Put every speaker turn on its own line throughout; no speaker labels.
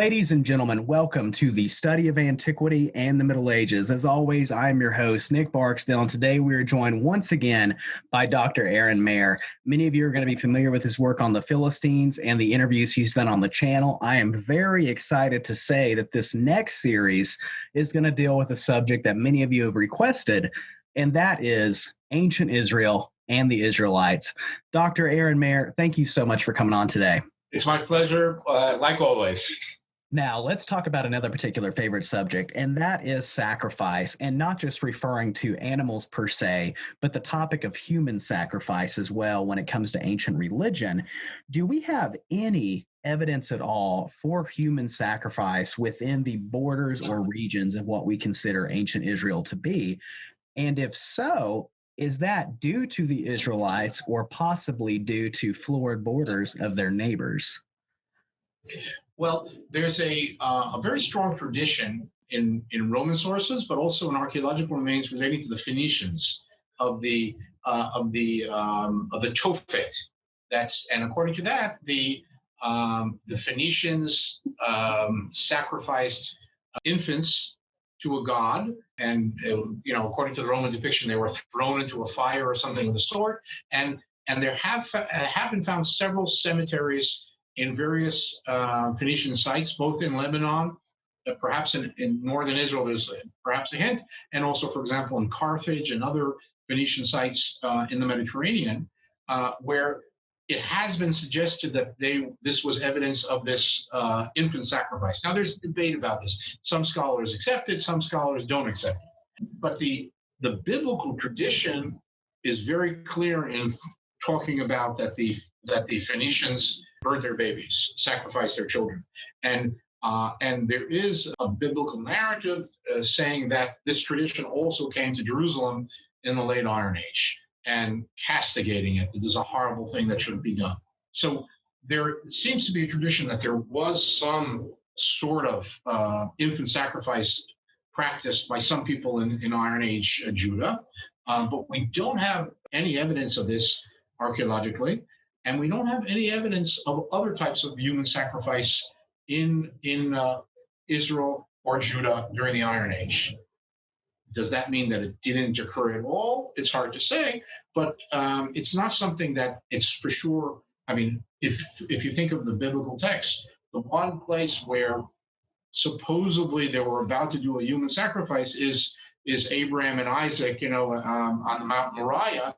Ladies and gentlemen, welcome to the study of antiquity and the Middle Ages. As always, I am your host, Nick Barksdale, and today we are joined once again by Dr. Aren Maeir. Many of you are going to be familiar with his work on the Philistines and the interviews he's done on the channel. I am very excited to say that this next series is going to deal with a subject that many of you have requested, and that is ancient Israel and the Israelites. Dr. Aren Maeir, thank you so much for coming on today.
It's my pleasure, like always.
Now, let's talk about another particular favorite subject, and that is sacrifice, and not just referring to animals per se, but the topic of human sacrifice as well when it comes to ancient religion. Do we have any evidence at all for human sacrifice within the borders or regions of what we consider ancient Israel to be? And if so, is that due to the Israelites or possibly due to florid borders of their neighbors?
Well, there's a very strong tradition in Roman sources, but also in archaeological remains relating to the Phoenicians of the Tophet. And according to that, the Phoenicians sacrificed infants to a god, and according to the Roman depiction, they were thrown into a fire or something of the sort. And there have been found several cemeteries in various Phoenician sites, both in Lebanon, perhaps in northern Israel, there's perhaps a hint, and also, for example, in Carthage and other Phoenician sites in the Mediterranean, where it has been suggested that this was evidence of this infant sacrifice. Now, there's debate about this. Some scholars accept it, some scholars don't accept it. But the biblical tradition is very clear in talking about that the Phoenicians burned their babies, sacrificed their children. And there is a biblical narrative saying that this tradition also came to Jerusalem in the late Iron Age and castigating it. This is a horrible thing that shouldn't be done. So there seems to be a tradition that there was some sort of infant sacrifice practiced by some people in Iron Age Judah, but we don't have any evidence of this archaeologically. And we don't have any evidence of other types of human sacrifice in Israel or Judah during the Iron Age. Does that mean that it didn't occur at all? It's hard to say, but it's not something that it's for sure. I mean, if you think of the biblical text, the one place where supposedly they were about to do a human sacrifice is Abraham and Isaac, on the Mount Moriah.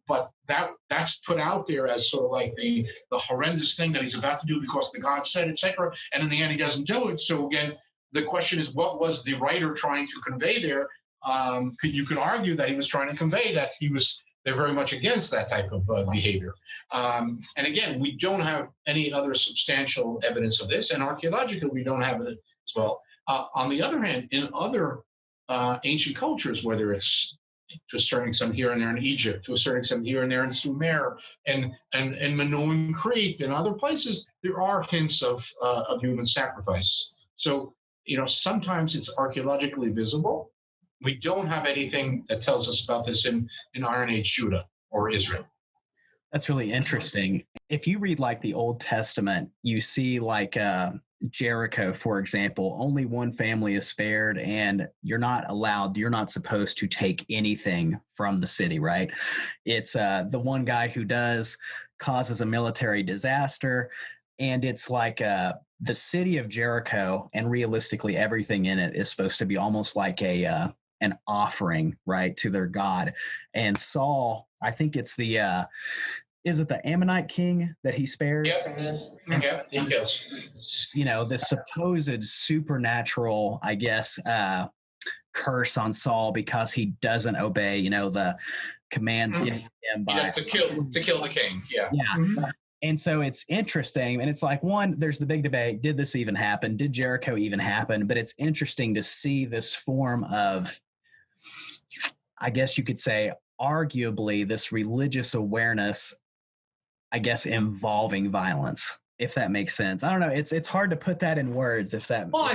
But that's put out there as sort of like the horrendous thing that he's about to do because the God said, etc. And in the end, he doesn't do it. So again, the question is, what was the writer trying to convey there? You could argue that he was trying to convey that they're very much against that type of behavior. And again, we don't have any other substantial evidence of this, and archaeologically, we don't have it as well. On the other hand, in other ancient cultures, whether it's to a certain extent here and there in Egypt, to a certain extent here and there in Sumer, and Minoan Crete and other places, there are hints of human sacrifice. So, sometimes it's archaeologically visible. We don't have anything that tells us about this in Iron Age Judah or Israel.
That's really interesting. If you read like the Old Testament, you see like Jericho, for example, only one family is spared, and you're not supposed to take anything from the city, right? It's the one guy who does causes a military disaster, and it's like the city of Jericho, and realistically everything in it is supposed to be almost like an offering, right, to their God. And Saul, I think it's is it the Ammonite king that he spares?
Yeah, he does.
The supposed supernatural, I guess, curse on Saul because he doesn't obey, the commands given him by
to kill the king. Yeah.
Yeah. Mm-hmm. And so it's interesting. And it's like, one, there's the big debate. Did this even happen? Did Jericho even happen? But it's interesting to see this form of, I guess you could say, arguably this religious awareness, I guess, involving violence, if that makes sense. I don't know. It's hard to put that in words. If that.
Well,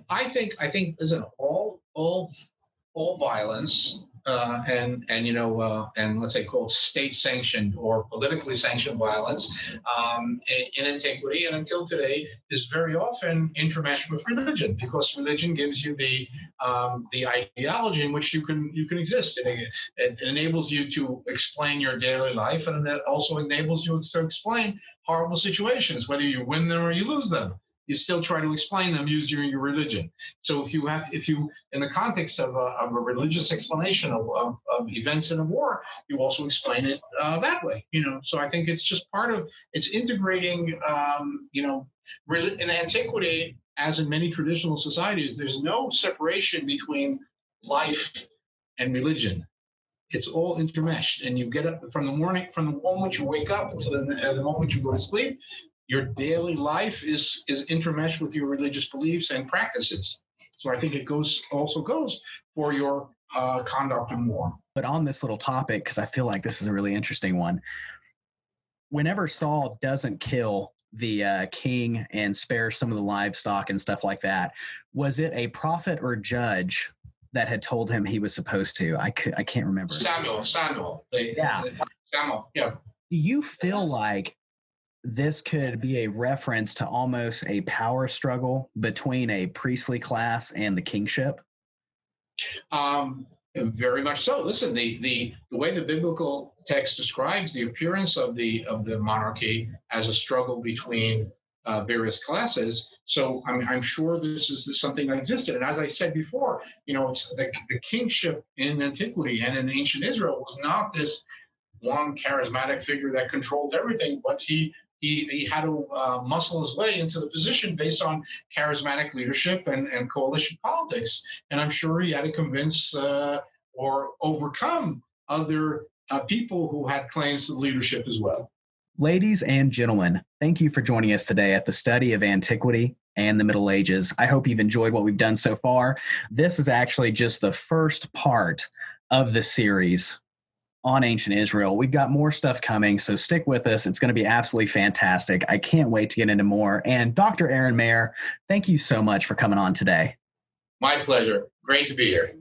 I think listen, all violence and let's say called state-sanctioned or politically sanctioned violence in antiquity, and until today is very often intermeshed with religion, because religion gives you the ideology in which you can exist. It enables you to explain your daily life, and it also enables you to explain horrible situations, whether you win them or you lose them. You still try to explain them using your religion. So if you, in the context of a religious explanation of events in a war, you also explain it that way. So I think it's just it's integrating. In antiquity, as in many traditional societies, there's no separation between life and religion. It's all intermeshed, and you get up from the moment you wake up until the moment you go to sleep. Your daily life is intermeshed with your religious beliefs and practices. So I think it also goes for your conduct in war.
But on this little topic, because I feel like this is a really interesting one, whenever Saul doesn't kill the king and spare some of the livestock and stuff like that, was it a prophet or judge that had told him he was supposed to? I can't remember.
Samuel. Samuel. Yeah.
Do you feel like this could be a reference to almost a power struggle between a priestly class and the kingship?
Very much so. Listen, the way the biblical text describes the appearance of the monarchy as a struggle between various classes. So I'm sure this is something that existed. And as I said before, it's the kingship in antiquity and in ancient Israel was not this one charismatic figure that controlled everything, but he had to muscle his way into the position based on charismatic leadership and coalition politics. And I'm sure he had to convince or overcome other people who had claims to leadership as well.
Ladies and gentlemen, thank you for joining us today at the study of antiquity and the Middle Ages. I hope you've enjoyed what we've done so far. This is actually just the first part of the series on ancient Israel. We've got more stuff coming, so stick with us. It's going to be absolutely fantastic. I can't wait to get into more. And Dr. Aren Maeir, thank you so much for coming on today.
My pleasure. Great to be here.